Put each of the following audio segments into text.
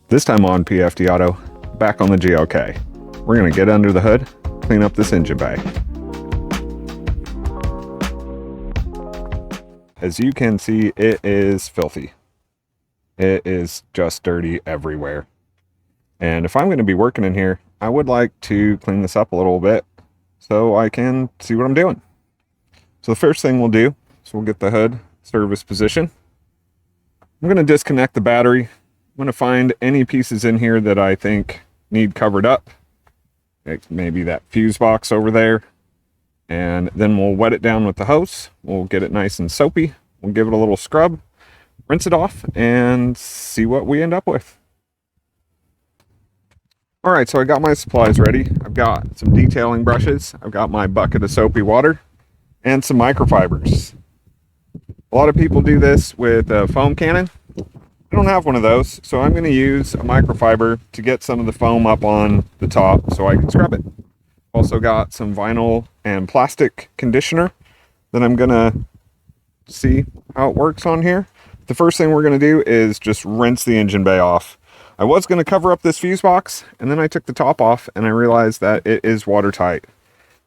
This time on PFD Auto, back on the GLK. We're going to get under the hood, clean up this engine bay. As you can see, it is filthy. It is just dirty everywhere. And if I'm going to be working in here, I would like to clean this up a little bit so I can see what I'm doing. So the first thing we'll do is we'll get the hood service position. I'm going to disconnect the battery. I'm going to find any pieces in here that I think need covered up. Like maybe that fuse box over there. And then we'll wet it down with the hose. We'll get it nice and soapy. We'll give it a little scrub, rinse it off, and see what we end up with. All right, so I got my supplies ready. I've got some detailing brushes. I've got my bucket of soapy water and some microfibers. A lot of people do this with a foam cannon. I don't have one of those, so I'm going to use a microfiber to get some of the foam up on the top so I can scrub it. Also got some vinyl and plastic conditioner that I'm going to see how it works on here. The first thing we're going to do is just rinse the engine bay off. I was going to cover up this fuse box, and then I took the top off and I realized that it is watertight.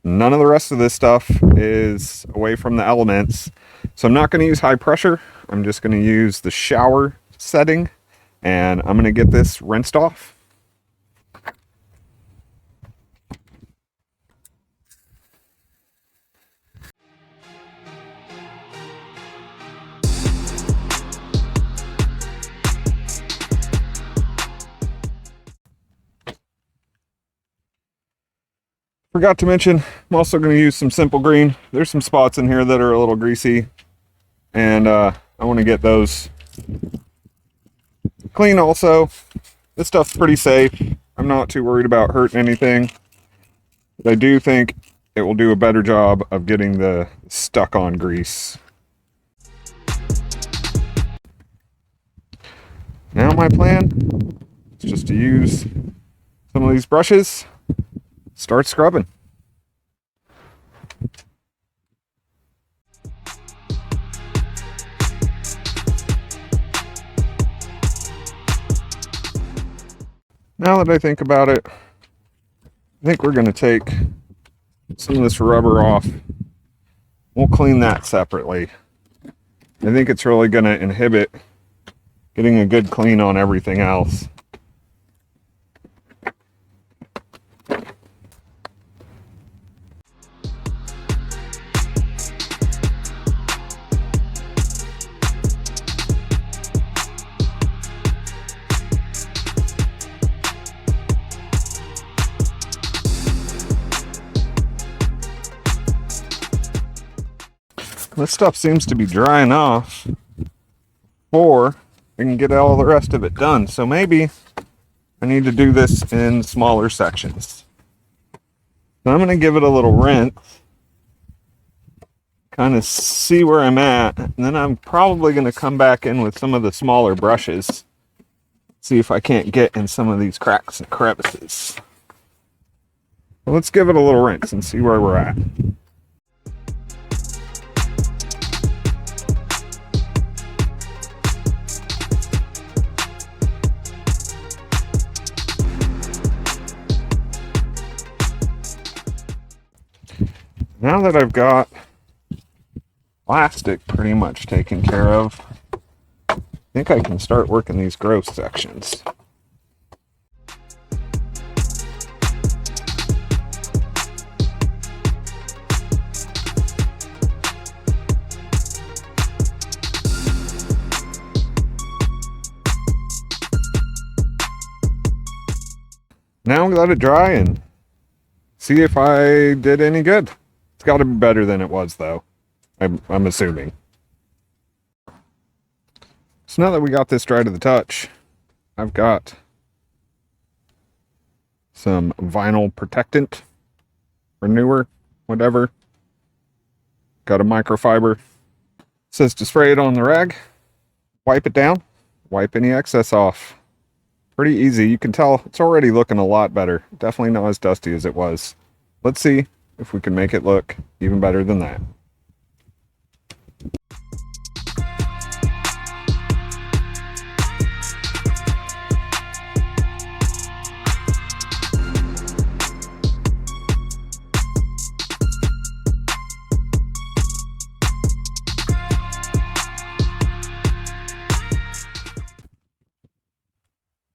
None of the rest of this stuff is away from the elements, so I'm not going to use high pressure. I'm just going to use the shower setting, and I'm going to get this rinsed off. Forgot to mention, I'm also going to use some Simple Green. There's some spots in here that are a little greasy, and I want to get those clean also. This stuff's pretty safe. I'm not too worried about hurting anything, but I do think it will do a better job of getting the stuck on grease. Now my plan is just to use some of these brushes, start scrubbing. Now that I think about it, I think we're going to take some of this rubber off. We'll clean that separately. I think it's really going to inhibit getting a good clean on everything else. This stuff seems to be drying off before I can get all the rest of it done. So maybe I need to do this in smaller sections. So I'm going to give it a little rinse, kind of see where I'm at, and then I'm probably going to come back in with some of the smaller brushes, see if I can't get in some of these cracks and crevices. So let's give it a little rinse and see where we're at. Now that I've got plastic pretty much taken care of, I think I can start working these gross sections. Now we let it dry and see if I did any good. It's got to be better than it was, though. I'm assuming. So now that we got this dry to the touch, I've got some vinyl protectant, renewer, whatever. Got a microfiber. It says to spray it on the rag, wipe it down, wipe any excess off. Pretty easy. You can tell it's already looking a lot better. Definitely not as dusty as it was. Let's see if we can make it look even better than that.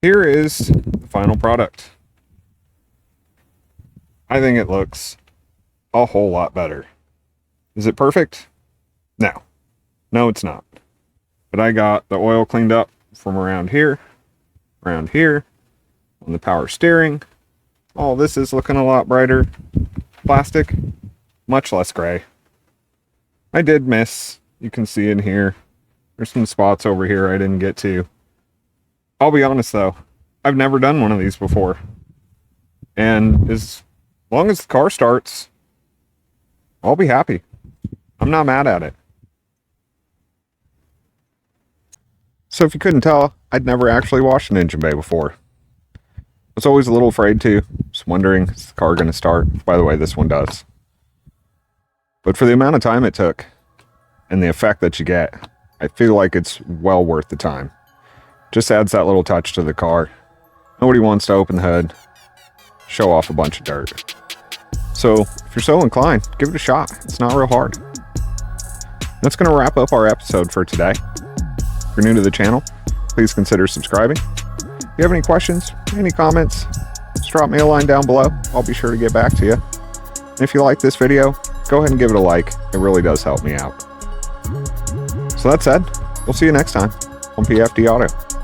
here is the final product. I think it looks a whole lot better. Is it perfect? No. No, it's not. But I got the oil cleaned up from around here, on the power steering. All this is looking a lot brighter. Plastic, much less gray. I did miss, you can see in here, there's some spots over here I didn't get to. I'll be honest though, I've never done one of these before. And as long as the car starts, I'll be happy. I'm not mad at it. So if you couldn't tell, I'd never actually washed an engine bay before. I was always a little afraid to. Just wondering, is the car going to start? By the way, this one does. But for the amount of time it took and the effect that you get, I feel like it's well worth the time. Just adds that little touch to the car. Nobody wants to open the hood, show off a bunch of dirt. So if you're so inclined, give it a shot. It's not real hard. That's going to wrap up our episode for today. If you're new to the channel, please consider subscribing. If you have any questions, any comments, just drop me a line down below. I'll be sure to get back to you. And if you like this video, go ahead and give it a like. It really does help me out. So that said, we'll see you next time on PFD Auto.